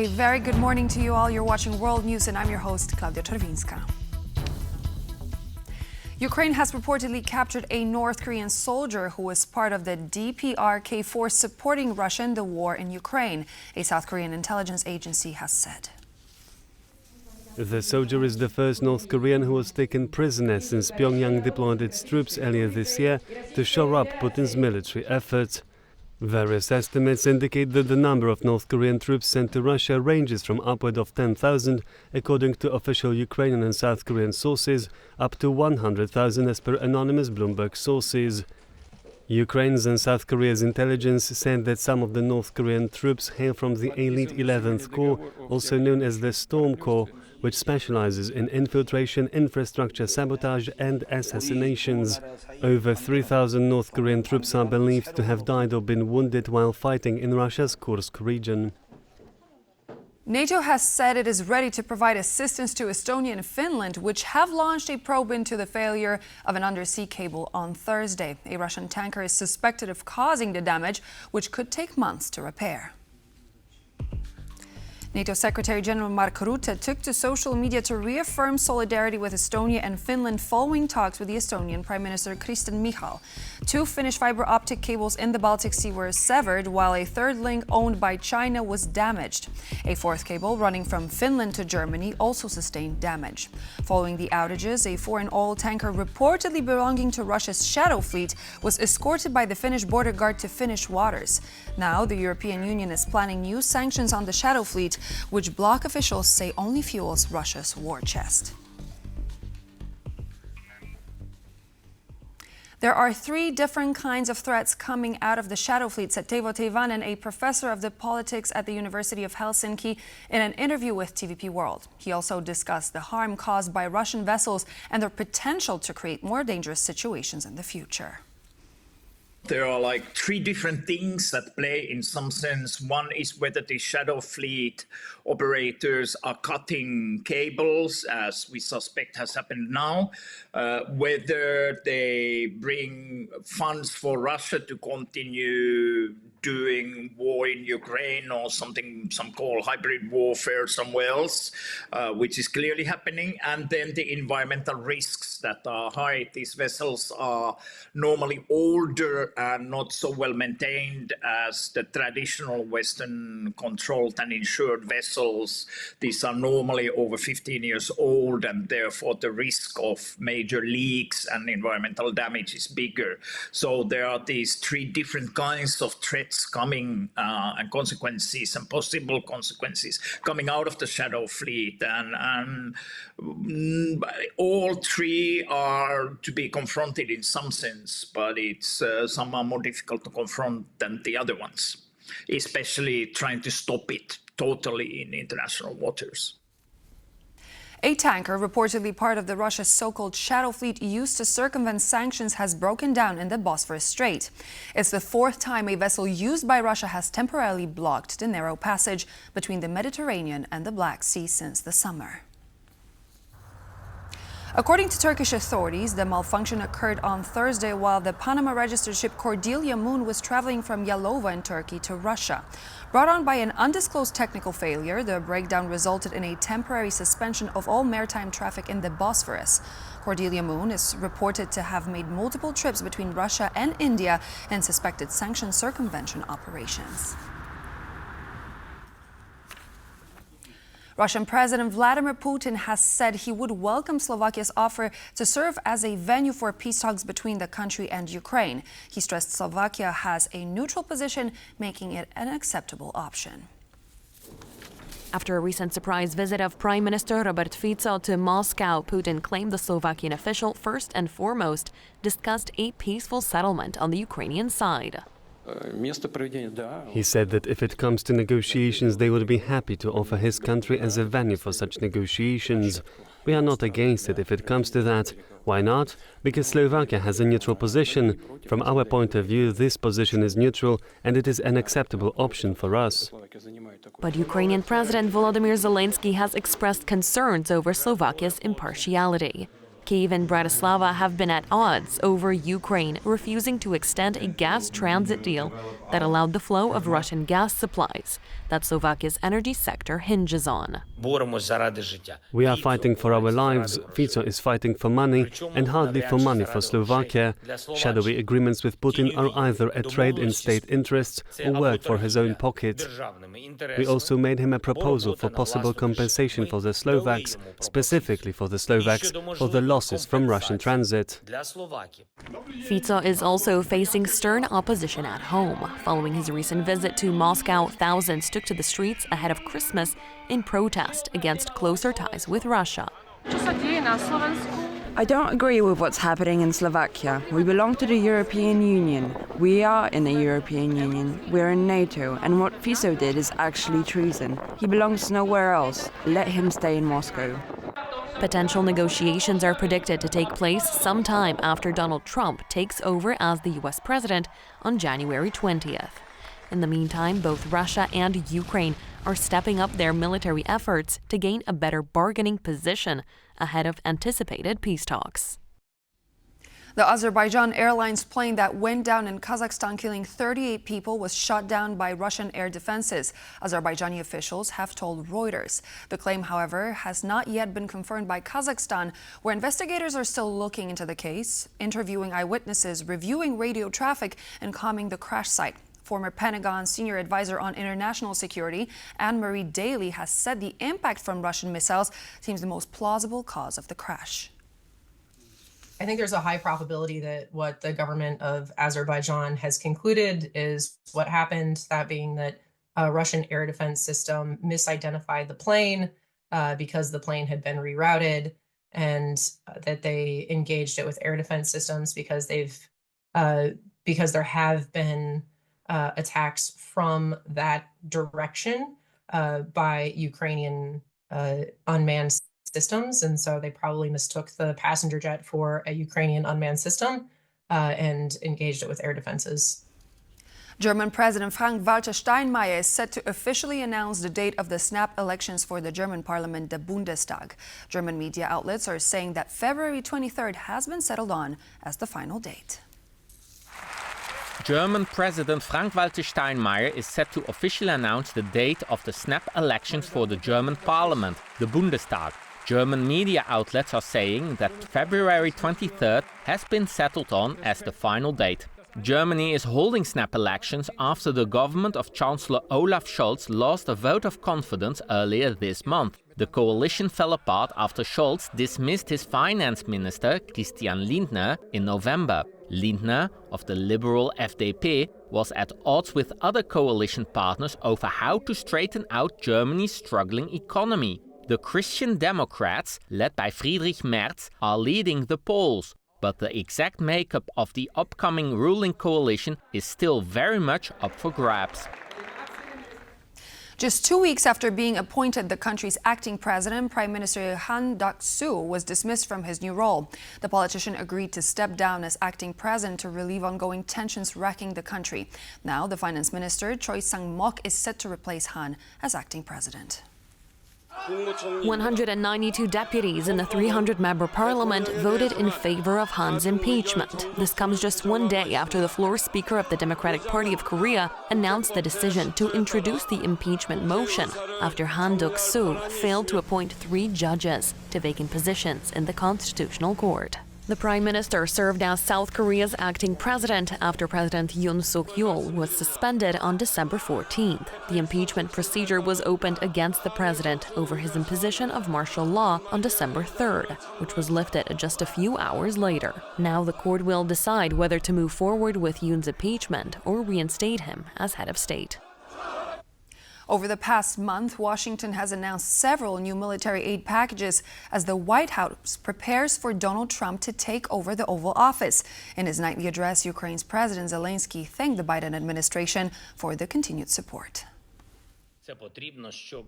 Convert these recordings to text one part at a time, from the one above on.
A very good morning to you all. You're watching World News and I'm your host, Klaudia Czerwińska. Ukraine has reportedly captured a North Korean soldier who was part of the DPRK force supporting Russia in the war in Ukraine, a South Korean intelligence agency has said. The soldier is the first North Korean who was taken prisoner since Pyongyang deployed its troops earlier this year to shore up Putin's military efforts. Various estimates indicate that the number of North Korean troops sent to Russia ranges from upward of 10,000, according to official Ukrainian and South Korean sources, up to 100,000 as per anonymous Bloomberg sources. Ukraine's and South Korea's intelligence said that some of the North Korean troops hail from the elite 11th Corps, also known as the Storm Corps, which specializes in infiltration, infrastructure sabotage and assassinations. Over 3,000 North Korean troops are believed to have died or been wounded while fighting in Russia's Kursk region. NATO has said it is ready to provide assistance to Estonia and Finland, which have launched a probe into the failure of an undersea cable on Thursday. A Russian tanker is suspected of causing the damage, which could take months to repair. NATO Secretary General Mark Rutte took to social media to reaffirm solidarity with Estonia and Finland following talks with the Estonian Prime Minister Kristen Michal. 2 Finnish fiber optic cables in the Baltic Sea were severed, while a third link owned by China was damaged. A 4th cable running from Finland to Germany also sustained damage. Following the outages, a foreign oil tanker reportedly belonging to Russia's Shadow Fleet was escorted by the Finnish border guard to Finnish waters. Now, the European Union is planning new sanctions on the Shadow Fleet, which bloc officials say only fuels Russia's war chest. There are 3 different kinds of threats coming out of the Shadow Fleet, said Teivo Teivanen, a professor of the politics at the University of Helsinki, in an interview with TVP World. He also discussed the harm caused by Russian vessels and their potential to create more dangerous situations in the future. There are like 3 different things that play in some sense. One is whether the Shadow Fleet operators are cutting cables, as we suspect has happened now, whether they bring funds for Russia to continue doing war in Ukraine or something, some call hybrid warfare somewhere else, which is clearly happening. And then the environmental risks that are high. These vessels are normally older and not so well maintained as the traditional Western controlled and insured vessels. These are normally over 15 years old, and therefore the risk of major leaks and environmental damage is bigger. So there are these 3 different kinds of threats coming and consequences and possible consequences coming out of the Shadow Fleet, and all 3 are to be confronted in some sense, but it's some are more difficult to confront than the other ones, especially trying to stop it totally in international waters. A tanker, reportedly part of the Russia's so-called Shadow Fleet used to circumvent sanctions, has broken down in the Bosphorus Strait. It's the 4th time a vessel used by Russia has temporarily blocked the narrow passage between the Mediterranean and the Black Sea since the summer. According to Turkish authorities, the malfunction occurred on Thursday while the Panama-registered ship Cordelia Moon was traveling from Yalova in Turkey to Russia. Brought on by an undisclosed technical failure, the breakdown resulted in a temporary suspension of all maritime traffic in the Bosphorus. Cordelia Moon is reported to have made multiple trips between Russia and India in suspected sanction circumvention operations. Russian President Vladimir Putin has said he would welcome Slovakia's offer to serve as a venue for peace talks between the country and Ukraine. He stressed Slovakia has a neutral position, making it an acceptable option. After a recent surprise visit of Prime Minister Robert Fico to Moscow, Putin claimed the Slovakian official first and foremost discussed a peaceful settlement on the Ukrainian side. He said that if it comes to negotiations, they would be happy to offer his country as a venue for such negotiations. We are not against it if it comes to that. Why not? Because Slovakia has a neutral position. From our point of view, this position is neutral and it is an acceptable option for us. But Ukrainian President Volodymyr Zelensky has expressed concerns over Slovakia's impartiality. Kyiv and Bratislava have been at odds over Ukraine refusing to extend a gas transit deal that allowed the flow of Russian gas supplies. that Slovakia's energy sector hinges on. We are fighting for our lives. Fico is fighting for money, and hardly for money for Slovakia. Shadowy agreements with Putin are either a trade in state interests or work for his own pocket. We also made him a proposal for possible compensation for the Slovaks, specifically for the Slovaks, for the losses from Russian transit. Fico is also facing stern opposition at home. Following his recent visit to Moscow, thousands took to the streets ahead of Christmas in protest against closer ties with Russia. I don't agree with what's happening in Slovakia. We belong to the European Union. We are in the European Union. We're in NATO. And what Fico did is actually treason. He belongs nowhere else. Let him stay in Moscow. Potential negotiations are predicted to take place sometime after Donald Trump takes over as the U.S. president on January 20th. In the meantime, both Russia and Ukraine are stepping up their military efforts to gain a better bargaining position ahead of anticipated peace talks. The Azerbaijan Airlines plane that went down in Kazakhstan, killing 38 people, was shot down by Russian air defenses, Azerbaijani officials have told Reuters. The claim, however, has not yet been confirmed by Kazakhstan, where investigators are still looking into the case, interviewing eyewitnesses, reviewing radio traffic, and calming the crash site. Former Pentagon senior advisor on international security, Anne-Marie Daly, has said the impact from Russian missiles seems the most plausible cause of the crash. I think there's a high probability that what the government of Azerbaijan has concluded is what happened, that being that a Russian air defense system misidentified the plane because the plane had been rerouted, and that they engaged it with air defense systems because there have been attacks from that direction by Ukrainian unmanned systems, and so they probably mistook the passenger jet for a Ukrainian unmanned system and engaged it with air defenses. German President Frank-Walter Steinmeier is set to officially announce the date of the snap elections for the German parliament, the Bundestag. German media outlets are saying that February 23rd has been settled on as the final date. German President Frank-Walter Steinmeier is set to officially announce the date of the snap elections for the German parliament, the Bundestag. German media outlets are saying that February 23rd has been settled on as the final date. Germany is holding snap elections after the government of Chancellor Olaf Scholz lost a vote of confidence earlier this month. The coalition fell apart after Scholz dismissed his finance minister, Christian Lindner, in November. Lindner, of the liberal FDP, was at odds with other coalition partners over how to straighten out Germany's struggling economy. The Christian Democrats, led by Friedrich Merz, are leading the polls, but the exact makeup of the upcoming ruling coalition is still very much up for grabs. Just 2 weeks after being appointed the country's acting president, Prime Minister Han Duck-soo was dismissed from his new role. The politician agreed to step down as acting president to relieve ongoing tensions wracking the country. Now, the finance minister, Choi Sang-mok, is set to replace Han as acting president. 192 deputies in the 300-member parliament voted in favor of Han's impeachment. This comes just 1 day after the floor speaker of the Democratic Party of Korea announced the decision to introduce the impeachment motion after Han Duck-soo failed to appoint 3 judges to vacant positions in the Constitutional Court. The Prime Minister served as South Korea's acting president after President Yoon Suk-yeol was suspended on December 14th. The impeachment procedure was opened against the president over his imposition of martial law on December 3rd, which was lifted just a few hours later. Now the court will decide whether to move forward with Yoon's impeachment or reinstate him as head of state. Over the past month, Washington has announced several new military aid packages as the White House prepares for Donald Trump to take over the Oval Office. In his nightly address, Ukraine's President Zelensky thanked the Biden administration for the continued support.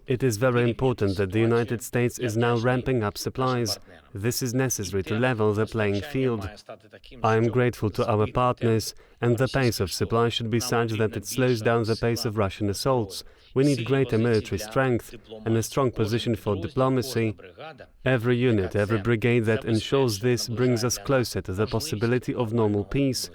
It is very important that the United States is now ramping up supplies. This is necessary to level the playing field. I am grateful to our partners, and the pace of supply should be such that it slows down the pace of Russian assaults. We need greater military strength and a strong position for diplomacy. Every unit, every brigade that ensures this brings us closer to the possibility of normal peace.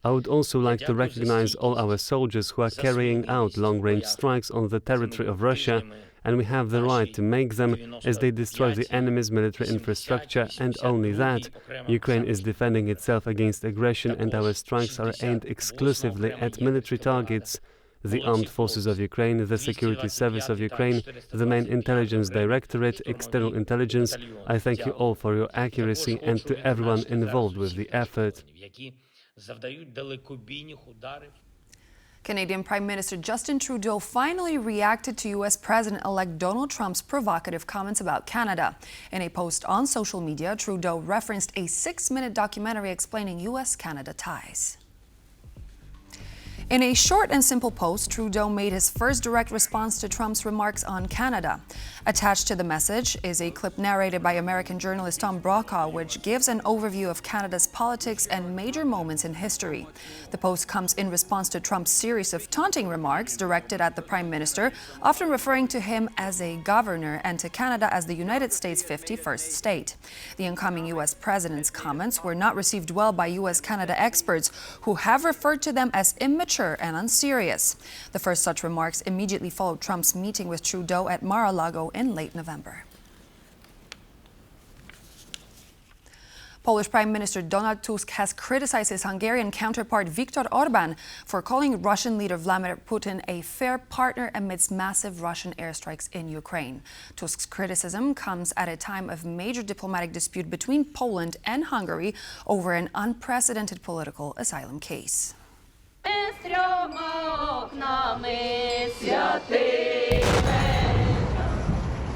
I would also like to recognize all our soldiers who are carrying out long-range strikes on the territory of Russia, and we have the right to make them as they destroy the enemy's military infrastructure, and only that. Ukraine is defending itself against aggression, and our strikes are aimed exclusively at military targets. The Armed Forces of Ukraine, the Security Service of Ukraine, the main intelligence directorate, external intelligence. I thank you all for your accuracy and to everyone involved with the effort. Canadian Prime Minister Justin Trudeau finally reacted to U.S. President-elect Donald Trump's provocative comments about Canada. In a post on social media, Trudeau referenced a 6-minute documentary explaining U.S.-Canada ties. In a short and simple post, Trudeau made his first direct response to Trump's remarks on Canada. Attached to the message is a clip narrated by American journalist Tom Brokaw, which gives an overview of Canada's politics and major moments in history. The post comes in response to Trump's series of taunting remarks directed at the Prime Minister, often referring to him as a governor and to Canada as the United States' 51st state. The incoming U.S. president's comments were not received well by U.S.-Canada experts, who have referred to them as immature and unserious. The first such remarks immediately followed Trump's meeting with Trudeau at Mar-a-Lago in late November. Polish Prime Minister Donald Tusk has criticized his Hungarian counterpart Viktor Orbán for calling Russian leader Vladimir Putin a fair partner amidst massive Russian airstrikes in Ukraine. Tusk's criticism comes at a time of major diplomatic dispute between Poland and Hungary over an unprecedented political asylum case.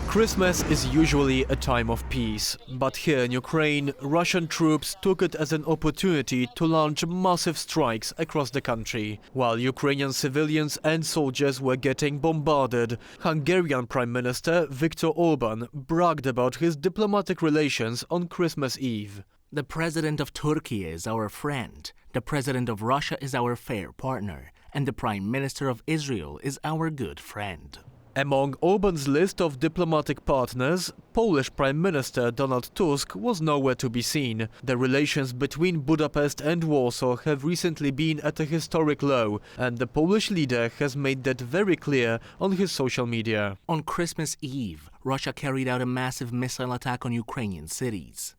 Christmas is usually a time of peace, but here in Ukraine, Russian troops took it as an opportunity to launch massive strikes across the country. While Ukrainian civilians and soldiers were getting bombarded, Hungarian Prime Minister Viktor Orbán bragged about his diplomatic relations on Christmas Eve. The President of Turkey is our friend, the President of Russia is our fair partner, and the Prime Minister of Israel is our good friend. Among Orbán's list of diplomatic partners, Polish Prime Minister Donald Tusk was nowhere to be seen. The relations between Budapest and Warsaw have recently been at a historic low, and the Polish leader has made that very clear on his social media. On Christmas Eve, Russia carried out a massive missile attack on Ukrainian cities.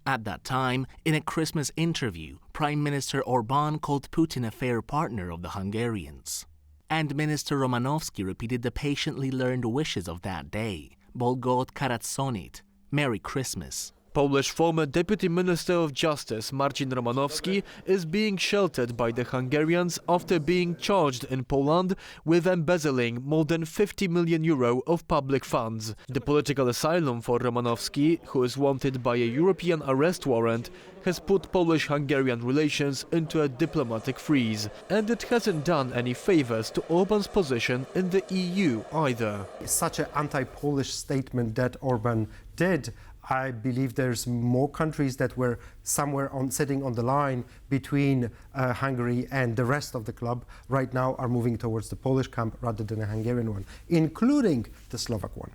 At that time, in a Christmas interview, Prime Minister Orbán called Putin a fair partner of the Hungarians. And Minister Romanowski repeated the patiently learned wishes of that day. Boldgot Karatsonit, Merry Christmas. Polish former Deputy Minister of Justice Marcin Romanowski is being sheltered by the Hungarians after being charged in Poland with embezzling more than 50 million euro of public funds. The political asylum for Romanowski, who is wanted by a European arrest warrant, has put Polish-Hungarian relations into a diplomatic freeze. And it hasn't done any favors to Orbán's position in the EU either. Such an anti-Polish statement that Orbán did, I believe there's more countries that were somewhere sitting on the line between Hungary and the rest of the club right now are moving towards the Polish camp rather than a Hungarian one, including the Slovak one.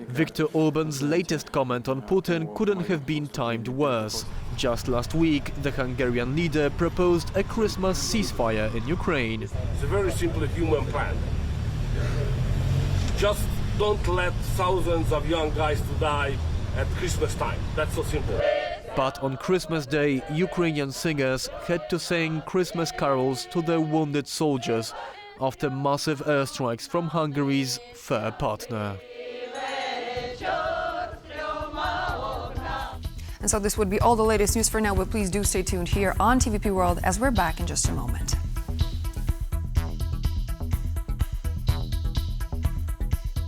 Viktor Orbán's latest comment on Putin couldn't have been timed worse. Just last week, the Hungarian leader proposed a Christmas ceasefire in Ukraine. It's a very simple human plan. Just don't let thousands of young guys to die at Christmas time. That's so simple. But on Christmas Day, Ukrainian singers had to sing Christmas carols to their wounded soldiers after massive airstrikes from Hungary's fair partner. And so this would be all the latest news for now, but please do stay tuned here on TVP World as we're back in just a moment.